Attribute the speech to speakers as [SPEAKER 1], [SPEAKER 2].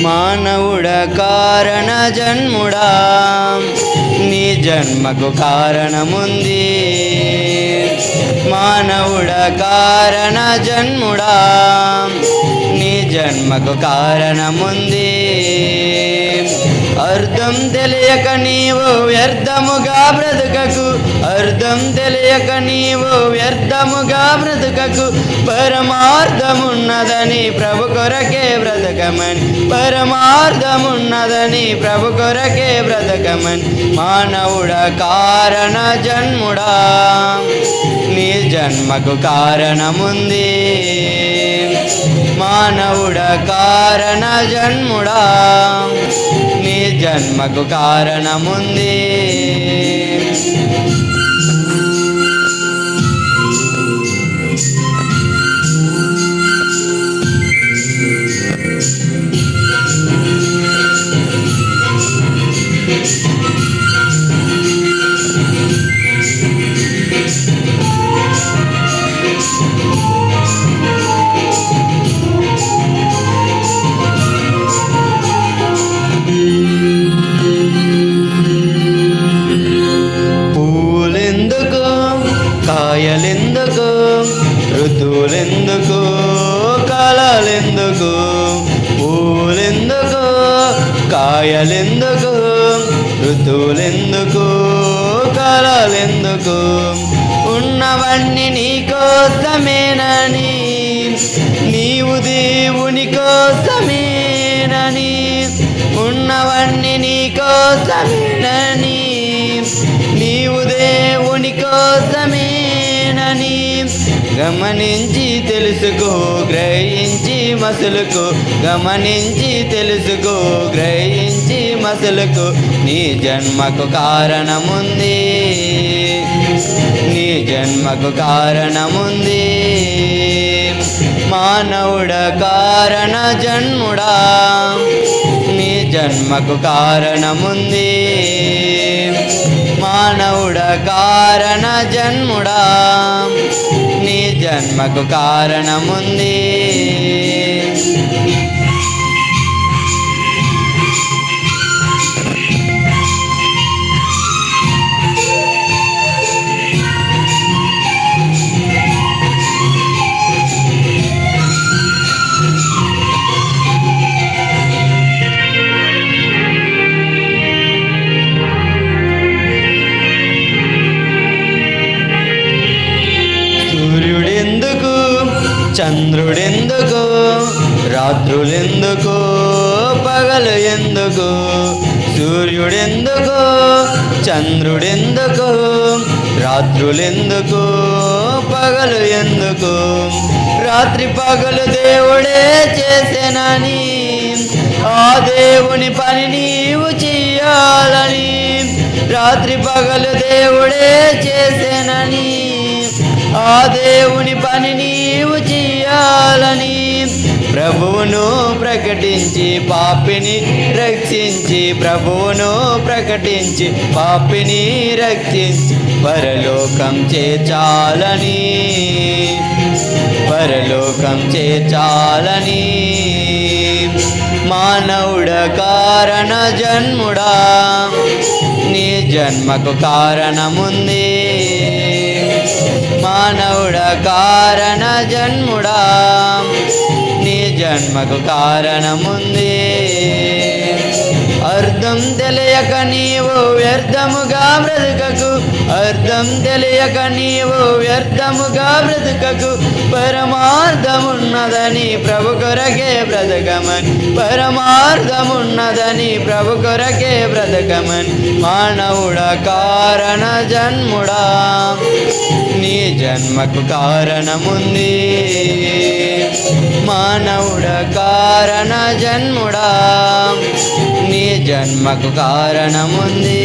[SPEAKER 1] మానవుడ కారణ జన్ముడా నీ జన్మకు కారణముంది. మానవుడ కారణ జన్ముడా నీ జన్మకు కారణముంది. అర్థం తెలియక నీవు వ్యర్థముగా బ్రతుకకు, అర్థం తెలియక నీవు వ్యర్థముగా బ్రతుకకు. పరమార్థమున్నదని ప్రభు కొరకే బ్రతకమని, పరమార్థమున్నదని ప్రభు కొరకే బ్రతకమని. మానవుడ కారణ జన్ముడా నీ జన్మకు కారణముంది. మానవుడ కారణ జన్ముడా నీ జన్మకు కారణముంది. కాయలెందుకు, ఋతువులెందుకు, కాలాలెందుకు? పూలెందుకు, కాయలెందుకు, ఋతువులెందుకు, కాలాలెందుకు? ఉన్నవన్నీ నీ కోసమేనని, నీవు దేవుని కోసమేనని. ఉన్నవన్నీ నీ కోసమేనని, నీవు దేవుని కోసమేనని. గమనించి తెలుసుకో, గ్రహించి మసులుకో, గమనించి తెలుసుకో, గ్రహించి మసులుకో. నీ జన్మకు కారణముంది, నీ జన్మకు కారణముంది. మానవుడ కారణ జన్ముడా నీ జన్మకు కారణముంది. మానవుడ కారణ జన్ముడా నీ జన్మకు కారణముంది. సూర్యుడెందుకు, చంద్రుడెందుకు, రాత్రులెందుకు, పగలు ఎందుకు? సూర్యుడెందుకు, చంద్రుడెందుకు, రాత్రులెందుకు, పగలు ఎందుకు? రాత్రి పగలు దేవుడే చేసెనని, ఆ దేవుని పని నీవు చెయ్యాలని. రాత్రి పగలు దేవుడే చేసెనని, ఆ దేవుని పని నీవు చెయ్యాలని. ప్రభువును ప్రకటించి పాపిని రక్షించి, ప్రభువును ప్రకటించి పాపిని రక్షించి పరలోకం చేర్చాలని, పరలోకం చేర్చాలని. మానవుడ కారణ జన్ముడా నీ జన్మకు కారణముంది. మానవుడ కారణ జన్ముడా నీ జన్మకు కారణముంది. అర్థం తెలియక నీవు వ్యర్థముగా బ్రతుకకు, అర్థం తెలియక నీవు వ్యర్థముగా బ్రతుకకు. పరమార్థమున్నదని ప్రభు కొరకే బ్రతకమని, పరమార్థమున్నదని ప్రభు కొరకే బ్రతకమని. మానవుడ కారణ జన్ముడా నీ జన్మకు కారణముంది. మానవుడ కారణ జన్ముడా నీ జన్మకు కారణముంది.